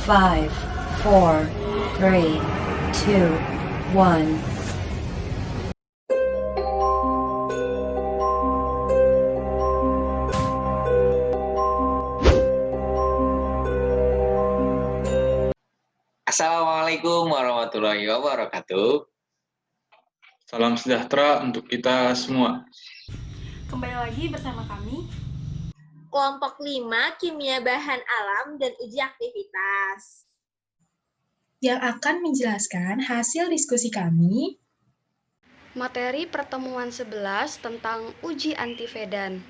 5, 4, 3, 2, 1. Assalamualaikum warahmatullahi wabarakatuh. Salam sejahtera untuk kita semua. Kembali lagi bersama kami, Kelompok 5, Kimia Bahan Alam dan Uji Aktivitas. Yang akan menjelaskan hasil diskusi kami, materi pertemuan 11 tentang uji antivedan.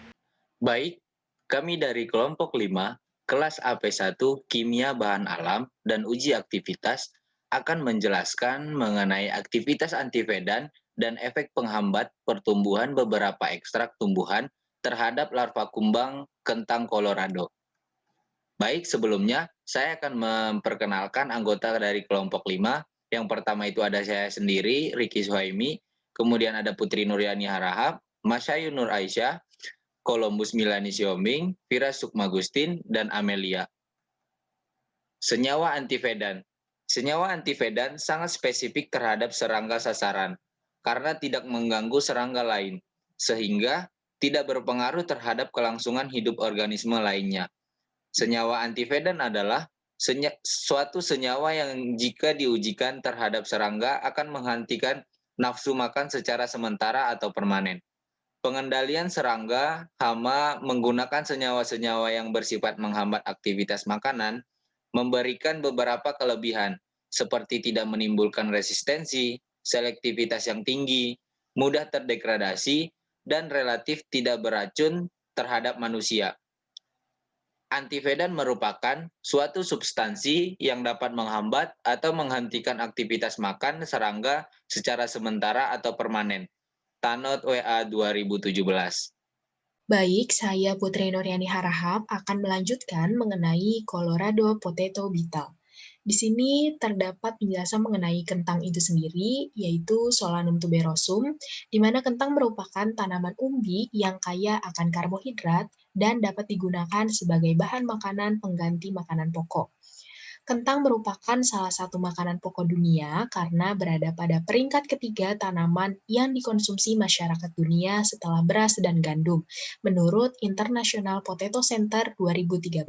Baik, kami dari kelompok 5, kelas AP1 Kimia Bahan Alam dan Uji Aktivitas akan menjelaskan mengenai aktivitas antivedan dan efek penghambat pertumbuhan beberapa ekstrak tumbuhan terhadap larva kumbang kentang Colorado. Baik, sebelumnya saya akan memperkenalkan anggota dari kelompok 5. Yang pertama itu ada saya sendiri, Riki Suhaimi, kemudian ada Putri Nuryani Harahap, Masyayu Nur Aisyah, Columbus Milani Siombing, Fira Sukmagustin, dan Amelia. Senyawa antivedan. Senyawa antivedan sangat spesifik terhadap serangga sasaran karena tidak mengganggu serangga lain, sehingga tidak berpengaruh terhadap kelangsungan hidup organisme lainnya. Senyawa antivedan adalah suatu senyawa yang jika diujikan terhadap serangga akan menghentikan nafsu makan secara sementara atau permanen. Pengendalian serangga, hama menggunakan senyawa-senyawa yang bersifat menghambat aktivitas makanan memberikan beberapa kelebihan, seperti tidak menimbulkan resistensi, selektivitas yang tinggi, mudah terdegradasi, dan relatif tidak beracun terhadap manusia. Antivedan merupakan suatu substansi yang dapat menghambat atau menghentikan aktivitas makan serangga secara sementara atau permanen. Tanot WA 2017. baik, saya Putri Nuryani Harahap akan melanjutkan mengenai Colorado Potato Beetle. Di sini terdapat penjelasan mengenai kentang itu sendiri, yaitu Solanum tuberosum, di mana kentang merupakan tanaman umbi yang kaya akan karbohidrat dan dapat digunakan sebagai bahan makanan pengganti makanan pokok. Kentang merupakan salah satu makanan pokok dunia karena berada pada peringkat ketiga tanaman yang dikonsumsi masyarakat dunia setelah beras dan gandum, menurut International Potato Center 2013.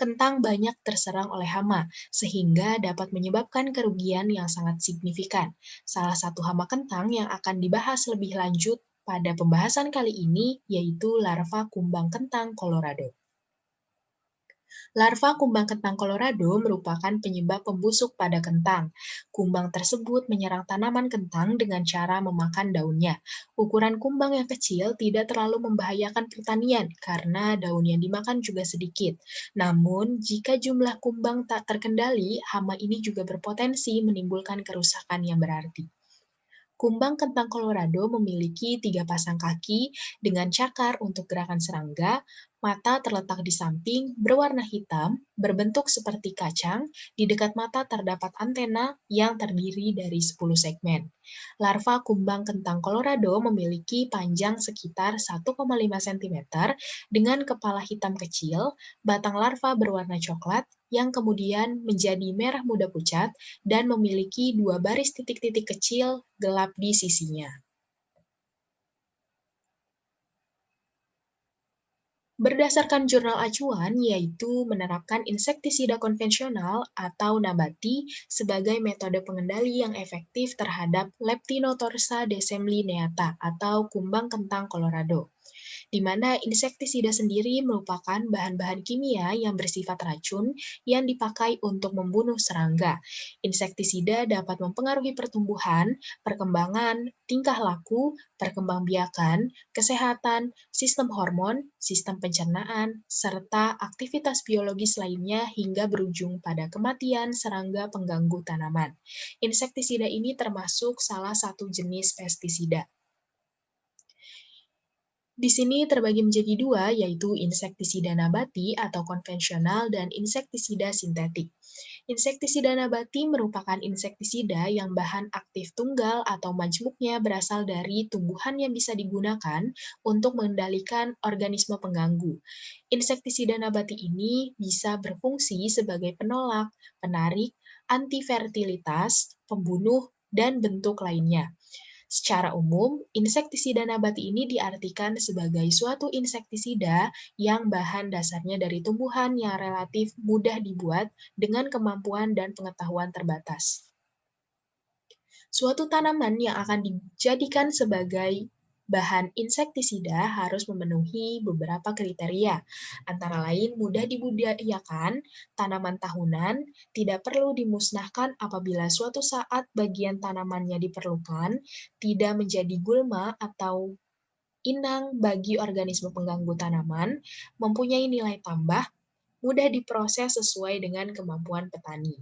Kentang banyak terserang oleh hama, sehingga dapat menyebabkan kerugian yang sangat signifikan. Salah satu hama kentang yang akan dibahas lebih lanjut pada pembahasan kali ini yaitu larva kumbang kentang Colorado. Larva kumbang kentang Colorado merupakan penyebab pembusuk pada kentang. Kumbang tersebut menyerang tanaman kentang dengan cara memakan daunnya. Ukuran kumbang yang kecil tidak terlalu membahayakan pertanian karena daun yang dimakan juga sedikit. Namun, jika jumlah kumbang tak terkendali, hama ini juga berpotensi menimbulkan kerusakan yang berarti. Kumbang kentang Colorado memiliki 3 pasang kaki dengan cakar untuk gerakan serangga, mata terletak di samping, berwarna hitam, berbentuk seperti kacang, di dekat mata terdapat antena yang terdiri dari 10 segmen. Larva kumbang kentang Colorado memiliki panjang sekitar 1,5 cm dengan kepala hitam kecil, batang larva berwarna coklat, yang kemudian menjadi merah muda pucat dan memiliki 2 baris titik-titik kecil gelap di sisinya. Berdasarkan jurnal acuan, yaitu menerapkan insektisida konvensional atau nabati sebagai metode pengendali yang efektif terhadap Leptinotorsa decemlineata atau kumbang kentang Colorado, di mana insektisida sendiri merupakan bahan-bahan kimia yang bersifat racun yang dipakai untuk membunuh serangga. Insektisida dapat mempengaruhi pertumbuhan, perkembangan, tingkah laku, perkembangbiakan, kesehatan, sistem hormon, sistem pencernaan, serta aktivitas biologis lainnya hingga berujung pada kematian serangga pengganggu tanaman. Insektisida ini termasuk salah satu jenis pestisida. Di sini terbagi menjadi dua, yaitu insektisida nabati atau konvensional dan insektisida sintetik. Insektisida nabati merupakan insektisida yang bahan aktif tunggal atau majmuknya berasal dari tumbuhan yang bisa digunakan untuk mengendalikan organisme pengganggu. Insektisida nabati ini bisa berfungsi sebagai penolak, penarik, anti-fertilitas, pembunuh, dan bentuk lainnya. Secara umum, insektisida nabati ini diartikan sebagai suatu insektisida yang bahan dasarnya dari tumbuhan yang relatif mudah dibuat dengan kemampuan dan pengetahuan terbatas. Suatu tanaman yang akan dijadikan sebagai bahan insektisida harus memenuhi beberapa kriteria, antara lain mudah dibudidayakan, tanaman tahunan, tidak perlu dimusnahkan apabila suatu saat bagian tanamannya diperlukan, tidak menjadi gulma atau inang bagi organisme pengganggu tanaman, mempunyai nilai tambah, mudah diproses sesuai dengan kemampuan petani.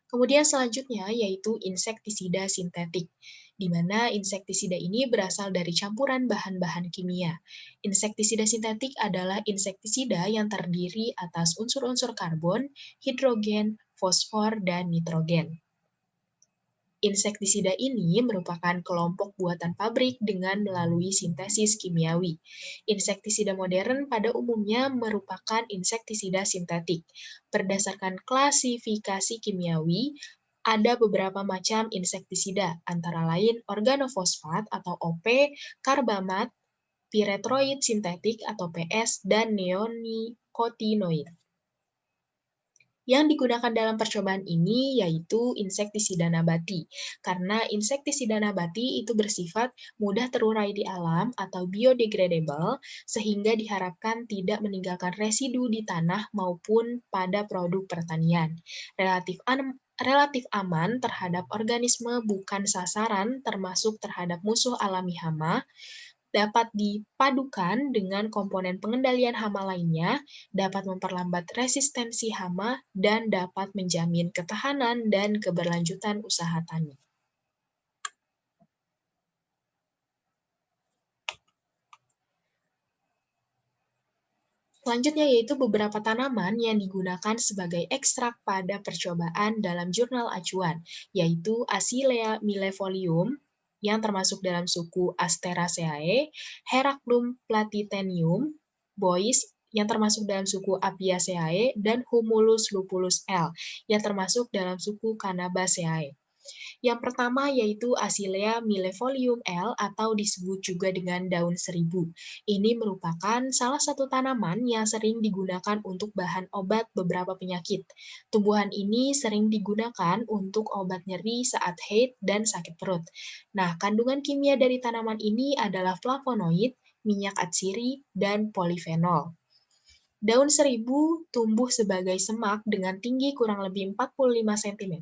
Kemudian selanjutnya yaitu insektisida sintetik, di mana insektisida ini berasal dari campuran bahan-bahan kimia. Insektisida sintetik adalah insektisida yang terdiri atas unsur-unsur karbon, hidrogen, fosfor, dan nitrogen. Insektisida ini merupakan kelompok buatan pabrik dengan melalui sintesis kimiawi. Insektisida modern pada umumnya merupakan insektisida sintetik. Berdasarkan klasifikasi kimiawi, ada beberapa macam insektisida, antara lain organofosfat atau OP, karbamat, piretroid sintetik atau PS, dan neonikotinoid. Yang digunakan dalam percobaan ini yaitu insektisida nabati, karena insektisida nabati itu bersifat mudah terurai di alam atau biodegradable, sehingga diharapkan tidak meninggalkan residu di tanah maupun pada produk pertanian. Relatif aman terhadap organisme bukan sasaran, termasuk terhadap musuh alami hama, dapat dipadukan dengan komponen pengendalian hama lainnya, dapat memperlambat resistensi hama, dan dapat menjamin ketahanan dan keberlanjutan usaha tani. Selanjutnya yaitu beberapa tanaman yang digunakan sebagai ekstrak pada percobaan dalam jurnal acuan, yaitu Asilea millefolium, yang termasuk dalam suku Asteraceae, Heraclum platitennium, bois, yang termasuk dalam suku Apiaceae, dan Humulus lupulus L, yang termasuk dalam suku Cannabaceae. Yang pertama yaitu Asilea millefolium L atau disebut juga dengan daun seribu. Ini merupakan salah satu tanaman yang sering digunakan untuk bahan obat beberapa penyakit. Tumbuhan ini sering digunakan untuk obat nyeri saat haid dan sakit perut. Nah, kandungan kimia dari tanaman ini adalah flavonoid, minyak atsiri, dan polifenol. Daun seribu tumbuh sebagai semak dengan tinggi kurang lebih 45 cm,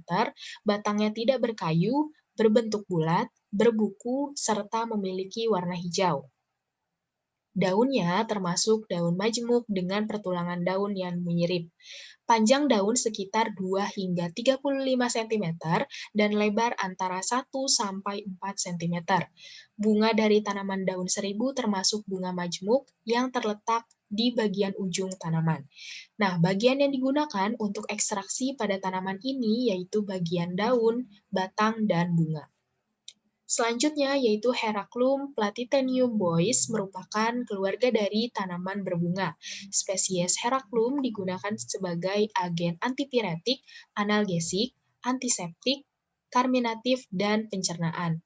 batangnya tidak berkayu, berbentuk bulat, berbuku, serta memiliki warna hijau. Daunnya termasuk daun majemuk dengan pertulangan daun yang menyirip. Panjang daun sekitar 2 hingga 35 cm dan lebar antara 1 sampai 4 cm. Bunga dari tanaman daun seribu termasuk bunga majemuk yang terletak di bagian ujung tanaman. Nah, bagian yang digunakan untuk ekstraksi pada tanaman ini yaitu bagian daun, batang, dan bunga. Selanjutnya yaitu Heraclum platitennium bois merupakan keluarga dari tanaman berbunga. Spesies Heraclum digunakan sebagai agen antipiretik, analgesik, antiseptik, karminatif, dan pencernaan.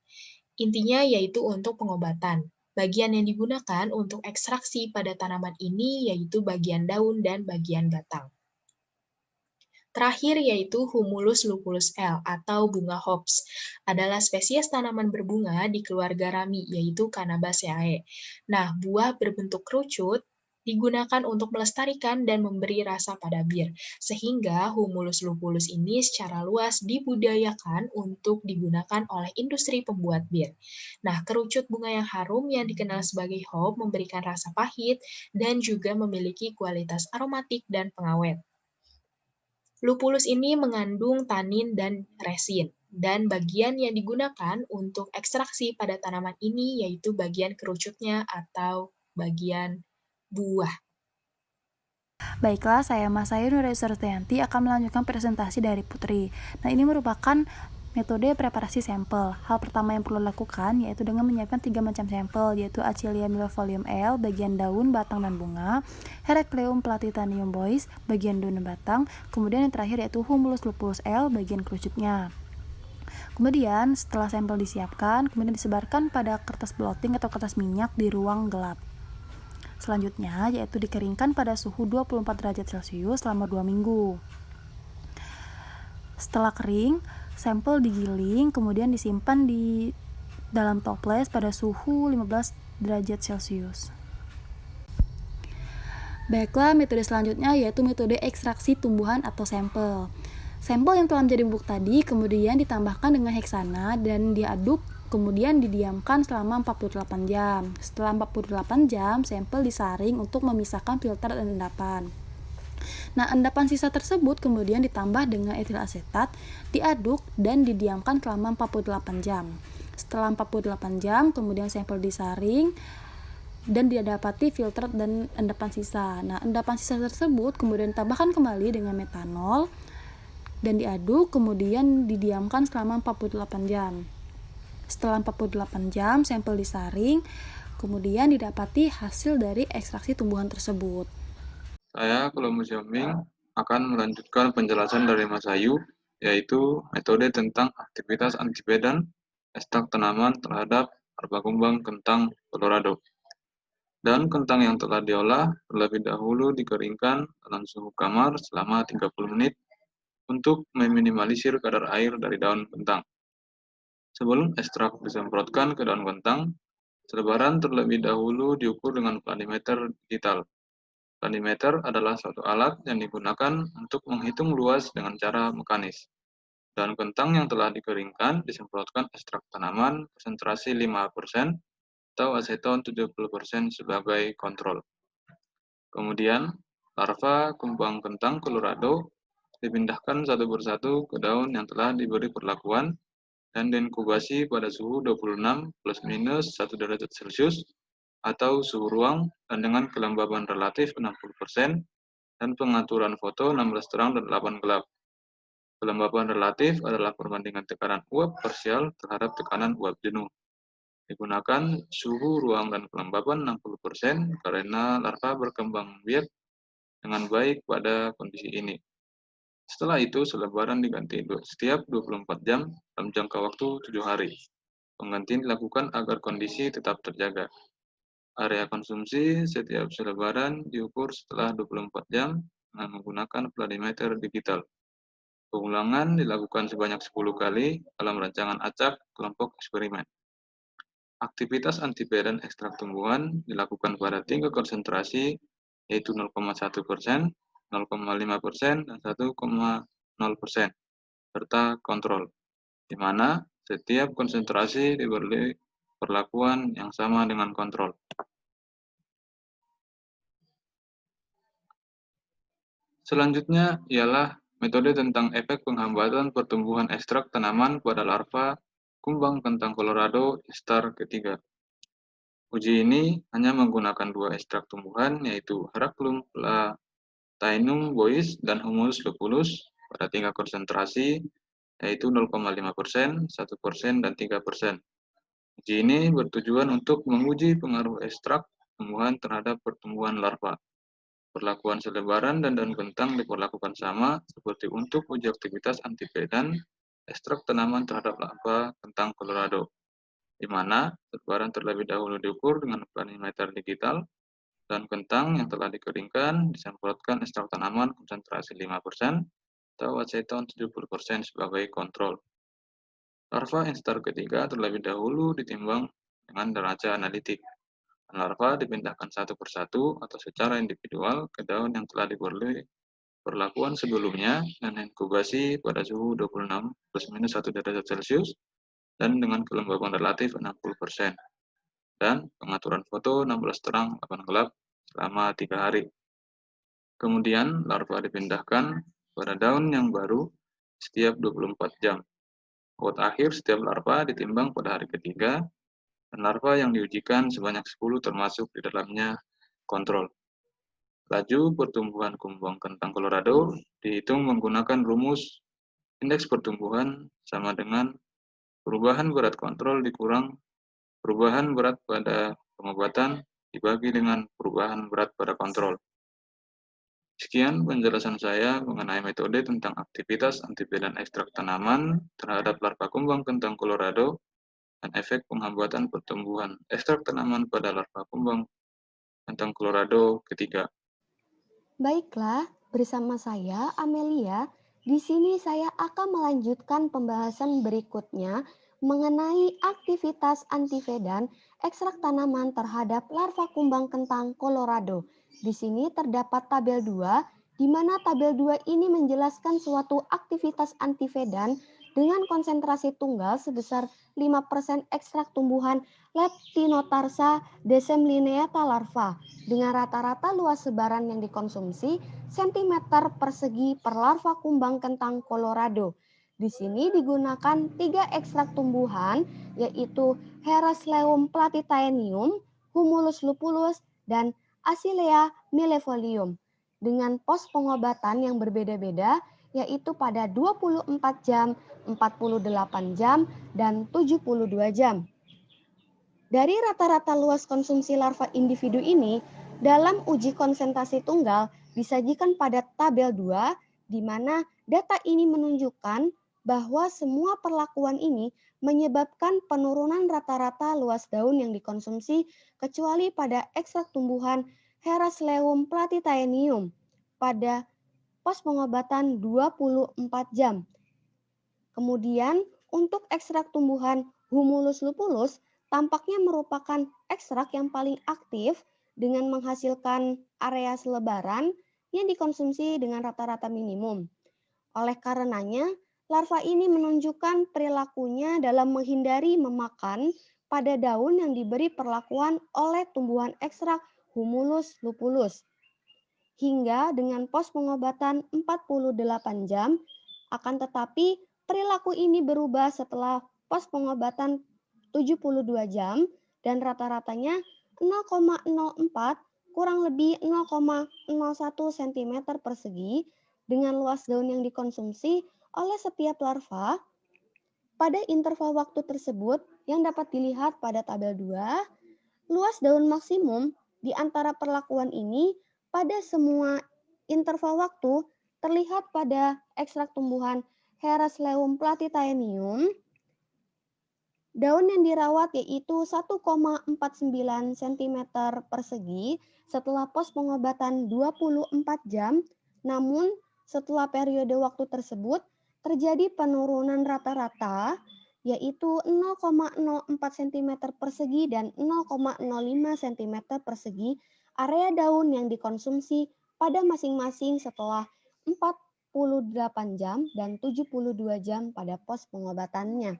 Intinya yaitu untuk pengobatan. Bagian yang digunakan untuk ekstraksi pada tanaman ini yaitu bagian daun dan bagian batang. Terakhir yaitu Humulus lupulus L atau bunga hops, adalah spesies tanaman berbunga di keluarga rami yaitu Cannabaceae. Nah, buah berbentuk kerucut digunakan untuk melestarikan dan memberi rasa pada bir, sehingga Humulus lupulus ini secara luas dibudidayakan untuk digunakan oleh industri pembuat bir. Nah, kerucut bunga yang harum yang dikenal sebagai hop memberikan rasa pahit dan juga memiliki kualitas aromatik dan pengawet. Lupulus ini mengandung tanin dan resin, dan bagian yang digunakan untuk ekstraksi pada tanaman ini yaitu bagian kerucutnya atau bagian buah. Baiklah, saya Masayu Nuraya Surtianti akan melanjutkan presentasi dari Putri. Nah, ini merupakan metode preparasi sampel. Hal pertama yang perlu dilakukan yaitu dengan menyiapkan 3 macam sampel, yaitu Achillea millefolium L, bagian daun, batang, dan bunga, Heracleum platitanium boys, bagian daun dan batang, kemudian yang terakhir yaitu Humulus lupulus L, bagian kerucutnya. Kemudian, setelah sampel disiapkan, kemudian disebarkan pada kertas blotting atau kertas minyak di ruang gelap. Selanjutnya, yaitu dikeringkan pada suhu 24 derajat Celcius selama 2 minggu. Setelah kering, sampel digiling, kemudian disimpan di dalam toples pada suhu 15 derajat Celcius. Baiklah, metode selanjutnya yaitu metode ekstraksi tumbuhan atau sampel. Sampel yang telah menjadi bubuk tadi kemudian ditambahkan dengan heksana dan diaduk, kemudian didiamkan selama 48 jam. Setelah 48 jam, sampel disaring untuk memisahkan filter dan endapan. Nah, endapan sisa tersebut kemudian ditambah dengan etil asetat, diaduk, dan didiamkan selama 48 jam. Setelah 48 jam, kemudian sampel disaring dan didapati filter dan endapan sisa. Nah, endapan sisa tersebut kemudian ditambahkan kembali dengan metanol dan diaduk, kemudian didiamkan selama 48 jam. Setelah 48 jam, sampel disaring, kemudian didapati hasil dari ekstraksi tumbuhan tersebut. Saya, Kolombo Xiaoming, akan melanjutkan penjelasan dari Mas Ayu, yaitu metode tentang aktivitas antipedan ekstrak tanaman terhadap herba kumbang kentang Colorado. Dan kentang yang telah diolah terlebih dahulu dikeringkan dalam suhu kamar selama 30 menit untuk meminimalisir kadar air dari daun kentang. Sebelum ekstrak disemprotkan ke daun kentang, selebaran terlebih dahulu diukur dengan planimeter digital. Planimeter adalah suatu alat yang digunakan untuk menghitung luas dengan cara mekanis. Daun kentang yang telah dikeringkan disemprotkan ekstrak tanaman konsentrasi 5% atau aseton 70% sebagai kontrol. Kemudian, larva kumbang kentang Colorado dipindahkan satu persatu ke daun yang telah diberi perlakuan dan diinkubasi pada suhu 26 plus minus 1 derajat Celcius atau suhu ruang dan dengan kelembaban relatif 60% dan pengaturan foto 16 terang dan 8 gelap. Kelembaban relatif adalah perbandingan tekanan uap parsial terhadap tekanan uap jenuh. Digunakan suhu ruang dan kelembaban 60% karena larva berkembang biak dengan baik pada kondisi ini. Setelah itu, selebaran diganti setiap 24 jam dalam jangka waktu 7 hari. Penggantian dilakukan agar kondisi tetap terjaga. Area konsumsi setiap selebaran diukur setelah 24 jam dengan menggunakan planimeter digital. Pengulangan dilakukan sebanyak 10 kali dalam rancangan acak kelompok eksperimen. Aktivitas antipedan ekstrak tumbuhan dilakukan pada tingkat konsentrasi yaitu 0,1%, 0,5%, dan 1,0%, serta kontrol, di mana setiap konsentrasi diberi perlakuan yang sama dengan kontrol. Selanjutnya ialah metode tentang efek penghambatan pertumbuhan ekstrak tanaman pada larva kumbang kentang Colorado instar ketiga. Uji ini hanya menggunakan 2 ekstrak tumbuhan, yaitu Heracleum platitanium boys dan Humulus lupulus pada tingkat konsentrasi yaitu 0,5%, 1%, dan 3%. Uji ini bertujuan untuk menguji pengaruh ekstrak tumbuhan terhadap pertumbuhan larva. Perlakuan selebaran dan daun kentang diperlakukan sama seperti untuk uji aktivitas antipedan ekstrak tanaman terhadap larva kentang Colorado, di mana selebaran terlebih dahulu diukur dengan planimeter digital dan kentang yang telah dikeringkan disemprotkan ekstrak tanaman konsentrasi 5% atau aseton 70% sebagai kontrol. Larva instar ketiga terlebih dahulu ditimbang dengan neraca analitik. Larva dipindahkan satu persatu atau secara individual ke daun yang telah diberi perlakuan sebelumnya dan inkubasi pada suhu 26 plus minus 1 derajat Celcius dan dengan kelembaban relatif 60%. Dan pengaturan foto 16 terang 8 gelap selama 3 hari. Kemudian larva dipindahkan pada daun yang baru setiap 24 jam. Bobot akhir setiap larva ditimbang pada hari ketiga dan larva yang diujikan sebanyak 10 termasuk di dalamnya kontrol. Laju pertumbuhan kumbang kentang Colorado dihitung menggunakan rumus indeks pertumbuhan sama dengan perubahan berat kontrol dikurang perubahan berat pada pengobatan dibagi dengan perubahan berat pada kontrol. Sekian penjelasan saya mengenai metode tentang aktivitas antipedan ekstrak tanaman terhadap larva kumbang kentang Colorado dan efek penghambatan pertumbuhan ekstrak tanaman pada larva kumbang kentang Colorado ketiga. Baiklah, bersama saya Amelia. Di sini saya akan melanjutkan pembahasan berikutnya mengenai aktivitas antivedan ekstrak tanaman terhadap larva kumbang kentang Colorado. Di sini terdapat tabel 2, di mana tabel 2 ini menjelaskan suatu aktivitas antivedan dengan konsentrasi tunggal sebesar 5% ekstrak tumbuhan Leptinotarsa decemlineata larva dengan rata-rata luas sebaran yang dikonsumsi cm persegi per larva kumbang kentang Colorado. Di sini digunakan 3 ekstrak tumbuhan yaitu Heracleum platitaenium, Humulus lupulus, dan Achillea millefolium dengan pos pengobatan yang berbeda-beda yaitu pada 24 jam, 48 jam, dan 72 jam. Dari rata-rata luas konsumsi larva individu ini, dalam uji konsentrasi tunggal disajikan pada tabel 2, di mana data ini menunjukkan bahwa semua perlakuan ini menyebabkan penurunan rata-rata luas daun yang dikonsumsi kecuali pada ekstrak tumbuhan Heracleum platitaenium pada pos pengobatan 24 jam. Kemudian untuk ekstrak tumbuhan Humulus lupulus tampaknya merupakan ekstrak yang paling aktif dengan menghasilkan area selebaran yang dikonsumsi dengan rata-rata minimum. Oleh karenanya, larva ini menunjukkan perilakunya dalam menghindari memakan pada daun yang diberi perlakuan oleh tumbuhan ekstrak Humulus lupulus. Hingga dengan pos pengobatan 48 jam, akan tetapi perilaku ini berubah setelah pos pengobatan 72 jam dan rata-ratanya 0,04 kurang lebih 0,01 cm persegi dengan luas daun yang dikonsumsi oleh setiap larva pada interval waktu tersebut yang dapat dilihat pada tabel 2, luas daun maksimum di antara perlakuan ini pada semua interval waktu terlihat pada ekstrak tumbuhan Heracleum platitaenium. Daun yang dirawat yaitu 1,49 cm persegi setelah pos pengobatan 24 jam, namun setelah periode waktu tersebut terjadi penurunan rata-rata yaitu 0,04 cm persegi dan 0,05 cm persegi area daun yang dikonsumsi pada masing-masing setelah 48 jam dan 72 jam pada pos pengobatannya.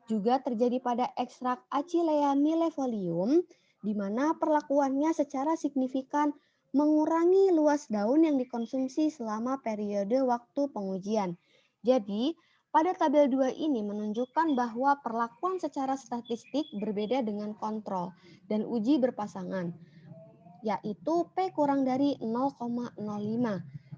Juga terjadi pada ekstrak Achillea millefolium, di mana perlakuannya secara signifikan mengurangi luas daun yang dikonsumsi selama periode waktu pengujian. Jadi, pada tabel 2 ini menunjukkan bahwa perlakuan secara statistik berbeda dengan kontrol dan uji berpasangan, yaitu P kurang dari 0,05,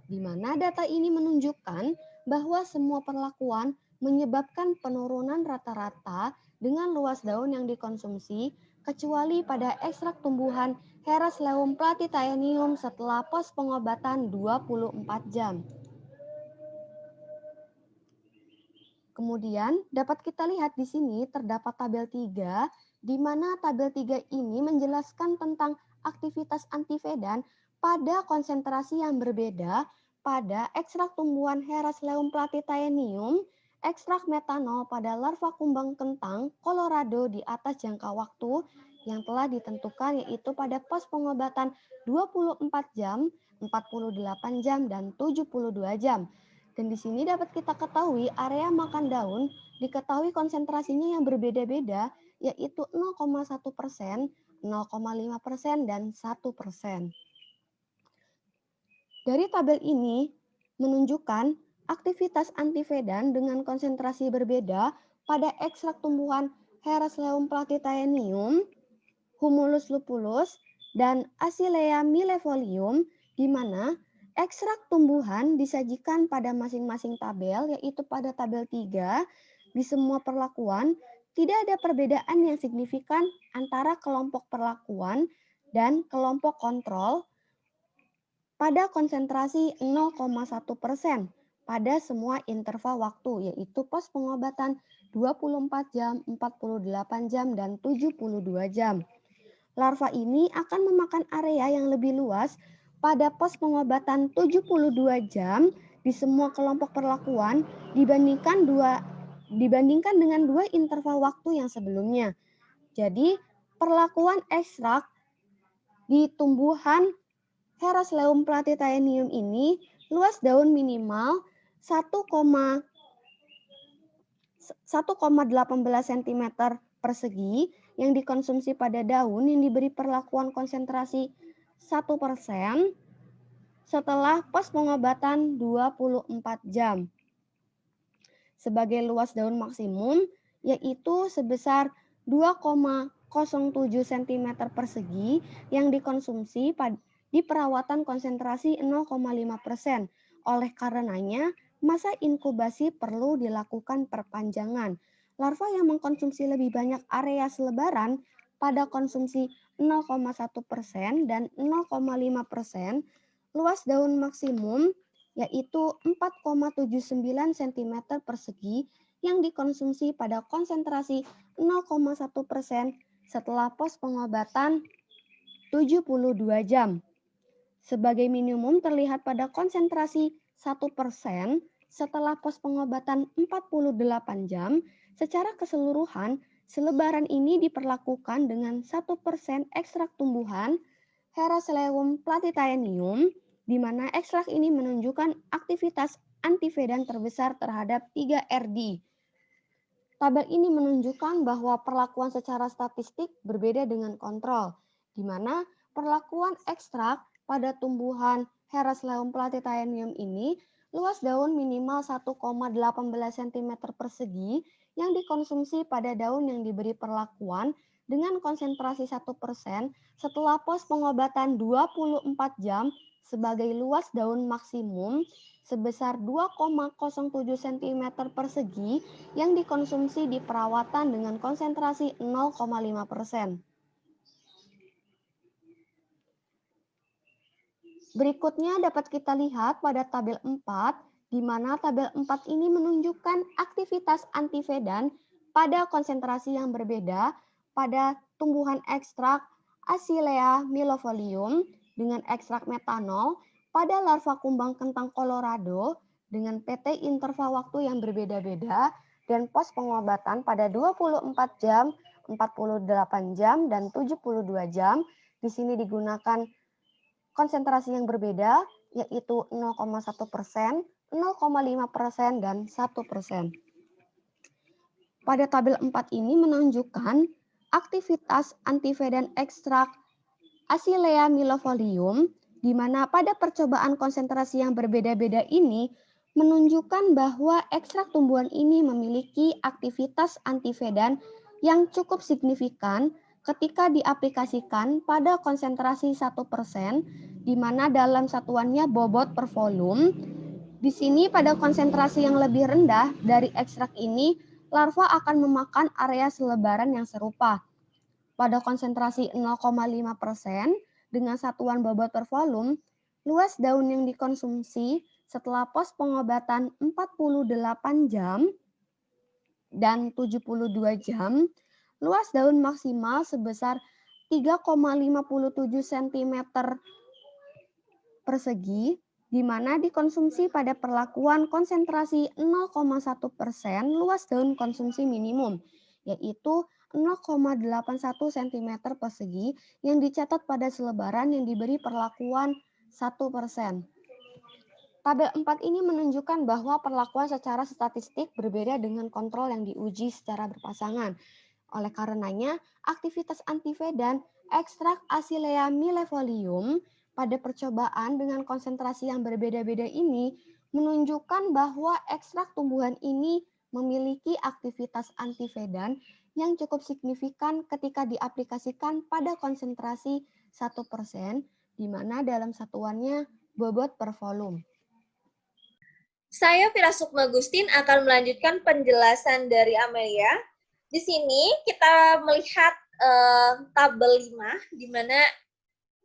di mana data ini menunjukkan bahwa semua perlakuan menyebabkan penurunan rata-rata dengan luas daun yang dikonsumsi kecuali pada ekstrak tumbuhan Heracleum platitaenium setelah pos pengobatan 24 jam. Kemudian dapat kita lihat di sini terdapat tabel 3, di mana tabel 3 ini menjelaskan tentang aktivitas antivedan pada konsentrasi yang berbeda pada ekstrak tumbuhan Heracleum platitaenium, ekstrak metanol pada larva kumbang kentang Colorado di atas jangka waktu yang telah ditentukan yaitu pada pos pengobatan 24 jam, 48 jam, dan 72 jam. Dan di sini dapat kita ketahui area makan daun diketahui konsentrasinya yang berbeda-beda yaitu 0,1%, 0,5%, dan 1%. Dari tabel ini menunjukkan aktivitas antivedan dengan konsentrasi berbeda pada ekstrak tumbuhan Heracleum platytaenium, Humulus lupulus, dan Achillea millefolium, di mana ekstrak tumbuhan disajikan pada masing-masing tabel, yaitu pada tabel 3, di semua perlakuan, tidak ada perbedaan yang signifikan antara kelompok perlakuan dan kelompok kontrol pada konsentrasi 0,1% pada semua interval waktu, yaitu pos pengobatan 24 jam, 48 jam, dan 72 jam. Larva ini akan memakan area yang lebih luas pada pos pengobatan 72 jam di semua kelompok perlakuan dibandingkan dengan dua interval waktu yang sebelumnya. Jadi, perlakuan ekstrak di tumbuhan Heracleum platytaenium ini luas daun minimal 1,18 cm persegi yang dikonsumsi pada daun yang diberi perlakuan konsentrasi 1% setelah pos pengobatan 24 jam. Sebagai luas daun maksimum yaitu sebesar 2,07 cm persegi yang dikonsumsi di perawatan konsentrasi 0,5%. Oleh karenanya, masa inkubasi perlu dilakukan perpanjangan. Larva yang mengkonsumsi lebih banyak area selebaran pada konsumsi 0,1% dan 0,5%, luas daun maksimum yaitu 4,79 cm persegi yang dikonsumsi pada konsentrasi 0,1% setelah pos pengobatan 72 jam. Sebagai minimum terlihat pada konsentrasi 1% setelah pos pengobatan 48 jam. Secara keseluruhan, selebaran ini diperlakukan dengan 1% ekstrak tumbuhan Heracleum platytaenium, di mana ekstrak ini menunjukkan aktivitas antivedan terbesar terhadap 3 RD. Tabel ini menunjukkan bahwa perlakuan secara statistik berbeda dengan kontrol, di mana perlakuan ekstrak pada tumbuhan Heracleum platytaenium ini luas daun minimal 1,18 cm persegi yang dikonsumsi pada daun yang diberi perlakuan dengan konsentrasi 1% setelah pos pengobatan 24 jam sebagai luas daun maksimum sebesar 2,07 cm persegi yang dikonsumsi di perawatan dengan konsentrasi 0,5%. Berikutnya dapat kita lihat pada tabel 4, di mana tabel 4 ini menunjukkan aktivitas antivedan pada konsentrasi yang berbeda pada tumbuhan ekstrak Achillea millefolium dengan ekstrak metanol, pada larva kumbang kentang Colorado dengan PT interval waktu yang berbeda-beda, dan pos pengobatan pada 24 jam, 48 jam, dan 72 jam. Di sini digunakan konsentrasi yang berbeda, yaitu 0,1%, 0,5%, dan 1%. Pada tabel 4 ini menunjukkan aktivitas antivedan ekstrak Achillea millefolium, di mana pada percobaan konsentrasi yang berbeda-beda ini menunjukkan bahwa ekstrak tumbuhan ini memiliki aktivitas antivedan yang cukup signifikan ketika diaplikasikan pada konsentrasi 1%, di mana dalam satuannya bobot per volume. Di sini pada konsentrasi yang lebih rendah dari ekstrak ini, larva akan memakan area selebaran yang serupa. Pada konsentrasi 0,5% dengan satuan bobot per volume, luas daun yang dikonsumsi setelah pos pengobatan 48 jam dan 72 jam, luas daun maksimal sebesar 3,57 cm persegi, di mana dikonsumsi pada perlakuan konsentrasi 0,1%, luas daun konsumsi minimum, yaitu 0,81 cm persegi yang dicatat pada selebaran yang diberi perlakuan 1%. Tabel 4 ini menunjukkan bahwa perlakuan secara statistik berbeda dengan kontrol yang diuji secara berpasangan. Oleh karenanya, aktivitas antivedan ekstrak Achillea millefolium pada percobaan dengan konsentrasi yang berbeda-beda ini menunjukkan bahwa ekstrak tumbuhan ini memiliki aktivitas antivedan yang cukup signifikan ketika diaplikasikan pada konsentrasi 1%, di mana dalam satuannya bobot per volume. Saya Fira Sukma Gustin akan melanjutkan penjelasan dari Amelia. Di sini kita melihat tabel 5, di mana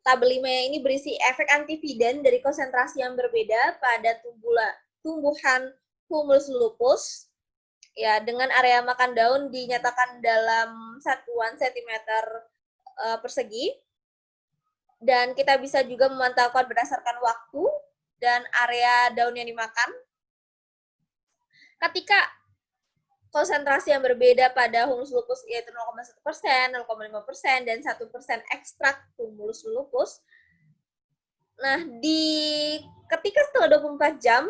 tabel 5 ini berisi efek antivedan dari konsentrasi yang berbeda pada tumbuhan Humulus lupus, ya, dengan area makan daun dinyatakan dalam satuan sentimeter persegi. Dan kita bisa juga memantaukan berdasarkan waktu dan area daun yang dimakan. Ketika konsentrasi yang berbeda pada Humulus lupus yaitu 0,1%, 0,5%, dan 1% ekstrak Humulus lupus. Nah, ketika setelah 24 jam,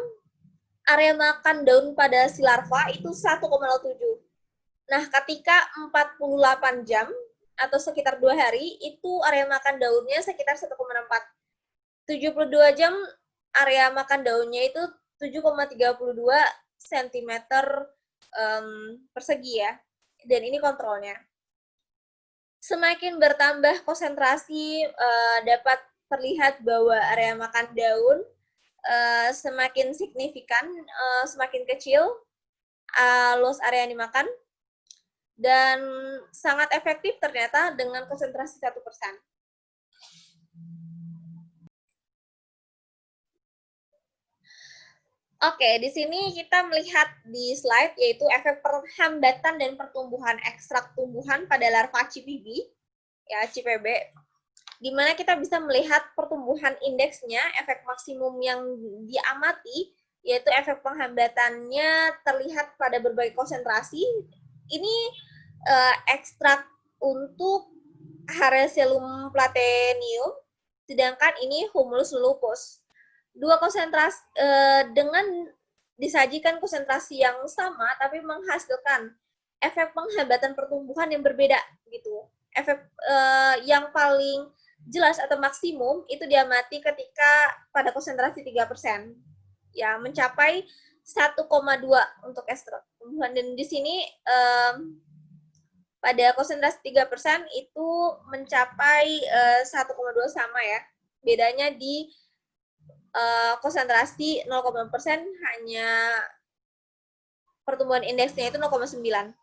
area makan daun pada si larva itu 1,07. Nah, ketika 48 jam atau sekitar 2 hari, itu area makan daunnya sekitar 1,4. 72 jam area makan daunnya itu 7,32 cm persegi ya. Dan ini kontrolnya. Semakin bertambah konsentrasi, dapat terlihat bahwa area makan daun semakin signifikan, semakin kecil luas area yang dimakan, dan sangat efektif ternyata dengan konsentrasi 1%. Oke, di sini kita melihat di slide yaitu efek penghambatan dan pertumbuhan ekstrak tumbuhan pada larva CPB, ya CPB, di mana kita bisa melihat pertumbuhan indeksnya, efek maksimum yang diamati, yaitu efek penghambatannya terlihat pada berbagai konsentrasi. Ini ekstrak untuk Haracelum platenium, sedangkan ini Humulus lupus. Dua konsentrasi dengan disajikan konsentrasi yang sama, tapi menghasilkan efek penghambatan pertumbuhan yang berbeda, gitu. Efek yang paling jelas atau maksimum itu diamati ketika pada konsentrasi 3%, ya, mencapai 1,2 untuk ekstrak tumbuhan. Dan di sini pada konsentrasi 3% itu mencapai 1,2 sama ya. Bedanya di konsentrasi 0,5% hanya pertumbuhan indeksnya itu 0,9.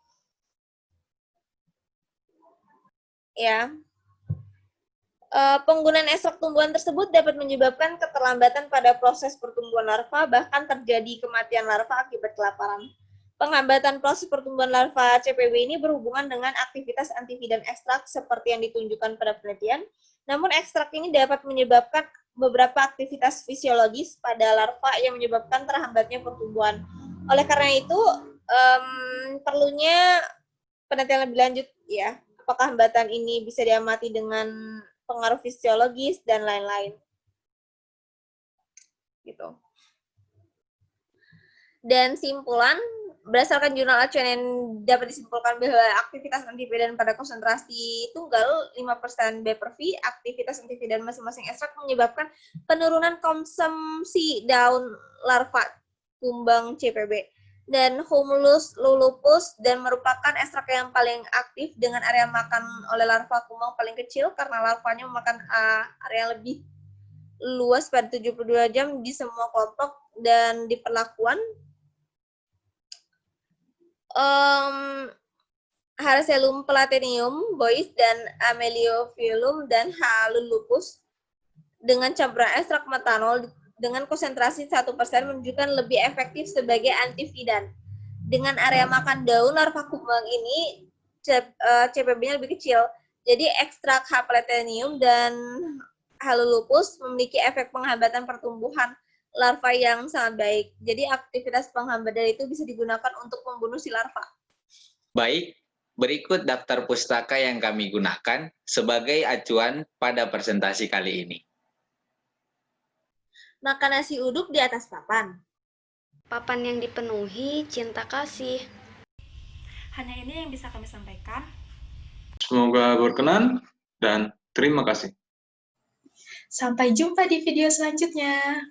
Ya. Penggunaan ekstrak tumbuhan tersebut dapat menyebabkan keterlambatan pada proses pertumbuhan larva, bahkan terjadi kematian larva akibat kelaparan. Penghambatan proses pertumbuhan larva CPB ini berhubungan dengan aktivitas antivedan ekstrak seperti yang ditunjukkan pada penelitian. Namun ekstrak ini dapat menyebabkan beberapa aktivitas fisiologis pada larva yang menyebabkan terhambatnya pertumbuhan. Oleh karena itu, perlunya penelitian lebih lanjut, ya. Apakah hambatan ini bisa diamati dengan pengaruh fisiologis dan lain-lain. Gitu. Dan simpulan, berdasarkan jurnal acuan yang dapat disimpulkan bahwa aktivitas antivedan pada konsentrasi tunggal 5% B per V, aktivitas antivedan masing-masing ekstrak menyebabkan penurunan konsumsi daun larva kumbang CPB. Dan Humulus lupus dan merupakan ekstrak yang paling aktif dengan area makan oleh larva kumbang paling kecil karena larvanya memakan area lebih luas pada 72 jam di semua kelompok. Dan di perlakuan Haracelum platenium, boys, dan Ameliophyllum dan Halul lupus dengan campuran ekstrak metanol dengan konsentrasi 1% menunjukkan lebih efektif sebagai antivedan. Dengan area makan daun larva kumbang ini CPB-nya lebih kecil. Jadi ekstrak H. platenium dan Halul lupus memiliki efek penghambatan pertumbuhan larva yang sangat baik. Jadi aktivitas penghambatan itu bisa digunakan untuk membunuh si larva. Baik, berikut daftar pustaka yang kami gunakan sebagai acuan pada presentasi kali ini. Makan nasi uduk di atas papan. Papan yang dipenuhi cinta kasih. Hanya ini yang bisa kami sampaikan. Semoga berkenan dan terima kasih. Sampai jumpa di video selanjutnya.